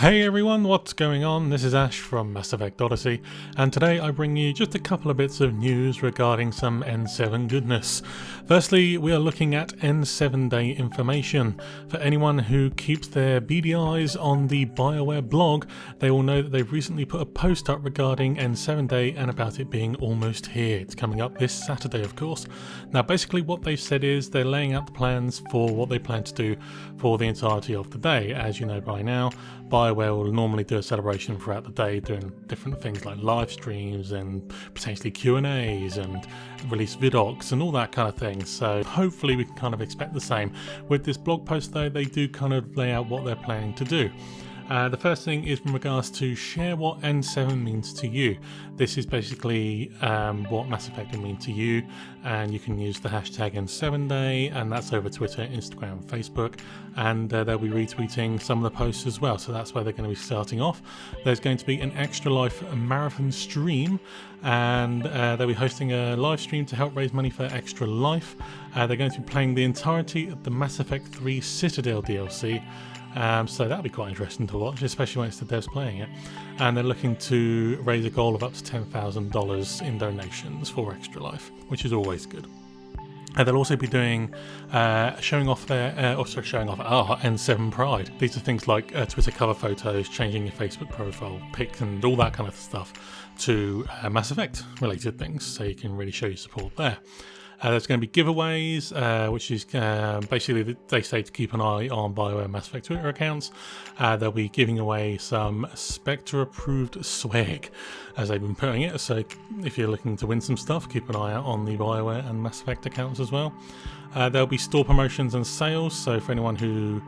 Hey everyone, what's going on? This is Ash from Mass Effect Odyssey, and today I bring you just a couple of bits of news regarding some N7 goodness. Firstly, we are looking at N7 Day information. For anyone who keeps their beady eyes on the BioWare blog, they will know that they've recently put a post up regarding N7 Day and about it being almost here. It's coming up this Saturday, of course. Now basically what they've said is they're laying out the plans for what they plan to do for the entirety of the day. As you know by now, BioWare will normally do a celebration throughout the day, doing different things like live streams and potentially Q&As and release vidocs and all that kind of thing. So hopefully we can kind of expect the same. With this blog post though, they do kind of lay out what they're planning to do. The first thing is in regards to share what N7 means to you. This is basically what Mass Effect will mean to you, and you can use the hashtag N7Day, and that's over Twitter, Instagram, Facebook, and they'll be retweeting some of the posts as well, so that's where they're going to be starting off. There's going to be an Extra Life marathon stream, and they'll be hosting a live stream to help raise money for Extra Life. They're going to be playing the entirety of the Mass Effect 3 Citadel DLC. So that'll be quite interesting to watch, especially when it's the devs playing it. And they're looking to raise a goal of up to $10,000 in donations for Extra Life, which is always good. They'll also be doing showing off our N7 Pride. These are things like Twitter cover photos, changing your Facebook profile pic, and all that kind of stuff to Mass Effect related things, so you can really show your support there. There's going to be giveaways, which is basically they say to keep an eye on BioWare and Mass Effect Twitter accounts. They'll be giving away some Spectre approved swag, as they've been putting it. So if you're looking to win some stuff, keep an eye out on the BioWare and Mass Effect accounts as well. There'll be store promotions and sales. So for anyone who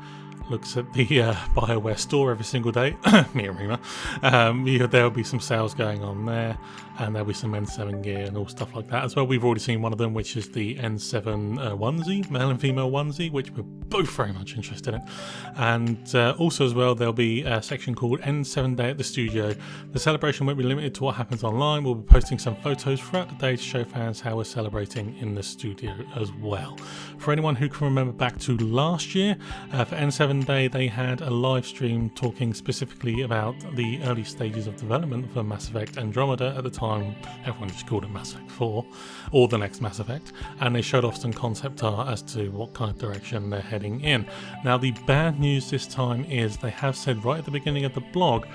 looks at the BioWare store every single day, me and Rima, there'll be some sales going on there, and there'll be some N7 gear and all stuff like that as well. We've already seen one of them, which is the N7 onesie, male and female onesie, which we're both very much interested in. And also as well, there'll be a section called N7 Day at the Studio. The celebration won't be limited to what happens online. We'll be posting some photos throughout the day to show fans how we're celebrating in the studio as well. For anyone who can remember back to last year, for N7 Day, they had a live stream talking specifically about the early stages of development for Mass Effect Andromeda. At the time, everyone just called it Mass Effect 4, or the next Mass Effect, and they showed off some concept art as to what kind of direction they're heading in. Now, the bad news this time is they have said right at the beginning of the blog,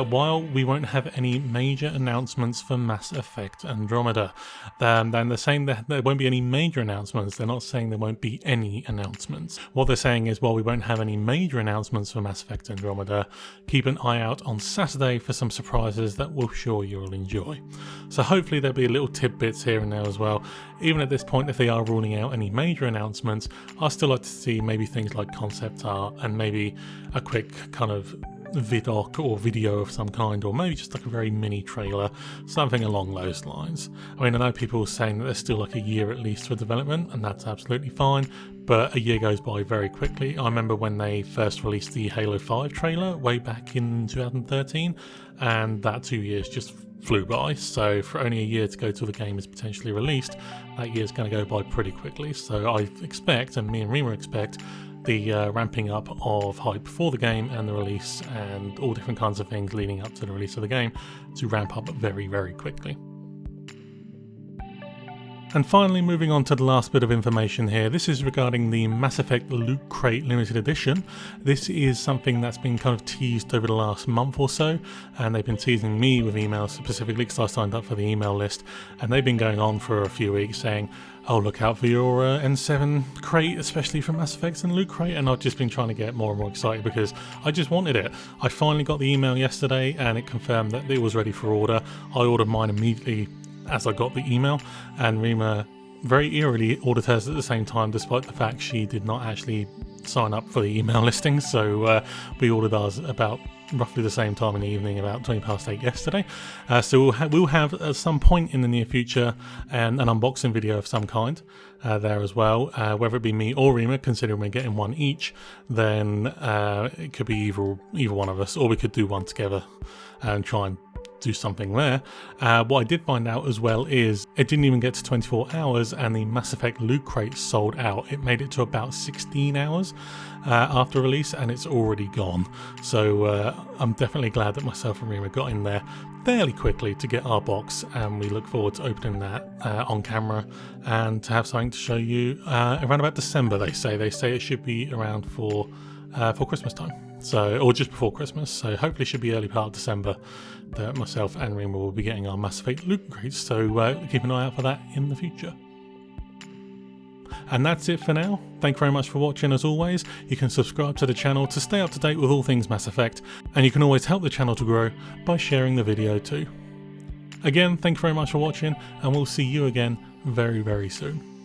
while we won't have any major announcements for Mass Effect Andromeda, then they're saying that there won't be any major announcements. They're not saying there won't be any announcements. What they're saying is, while we won't have any major announcements for Mass Effect Andromeda, keep an eye out on Saturday for some surprises that we're sure you'll enjoy. So hopefully there'll be little tidbits here and there as well. Even at this point, if they are ruling out any major announcements, I'd still like to see maybe things like concept art and maybe a quick kind of vidoc or video of some kind, or maybe just like a very mini trailer, something along those lines. I mean, I know people are saying that there's still like a year at least for development, and that's absolutely fine, but a year goes by very quickly. I remember when they first released the Halo 5 trailer way back in 2013, and that 2 years just flew by. So for only a year to go till the game is potentially released, that year's going to go by pretty quickly. So I expect, and me and Rima expect, the ramping up of hype for the game and the release and all different kinds of things leading up to the release of the game to ramp up very, very quickly. And finally, moving on to the last bit of information here. This is regarding the Mass Effect Lootcrate Limited Edition. This is something that's been kind of teased over the last month or so, and they've been teasing me with emails specifically because I signed up for the email list, and they've been going on for a few weeks saying, oh, look out for your N7 crate, especially from Mass Effect and Lootcrate, and I've just been trying to get more and more excited because I just wanted it. I finally got the email yesterday and it confirmed that it was ready for order. I ordered mine immediately as I got the email, and Rima very eerily ordered hers at the same time, despite the fact she did not actually sign up for the email listing. So we ordered ours about roughly the same time in the evening, about 20 past 8 yesterday. So we'll have at some point in the near future an unboxing video of some kind there as well, whether it be me or Rima, considering we're getting one each. Then it could be either one of us, or we could do one together and try and do something there. What I did find out as well is it didn't even get to 24 hours and the Mass Effect Lootcrate sold out. It made it to about 16 hours after release and it's already gone. So I'm definitely glad that myself and Rima got in there fairly quickly to get our box, and we look forward to opening that on camera and to have something to show you around about December. They say it should be around for Christmas time, so, or just before Christmas, so hopefully it should be early part of December that myself and Rima will be getting our Mass Effect Loot Crates, so keep an eye out for that in the future. And that's it for now. Thank you very much for watching. As always, you can subscribe to the channel to stay up to date with all things Mass Effect, and you can always help the channel to grow by sharing the video too. Again, thank you very much for watching, and we'll see you again very, very soon.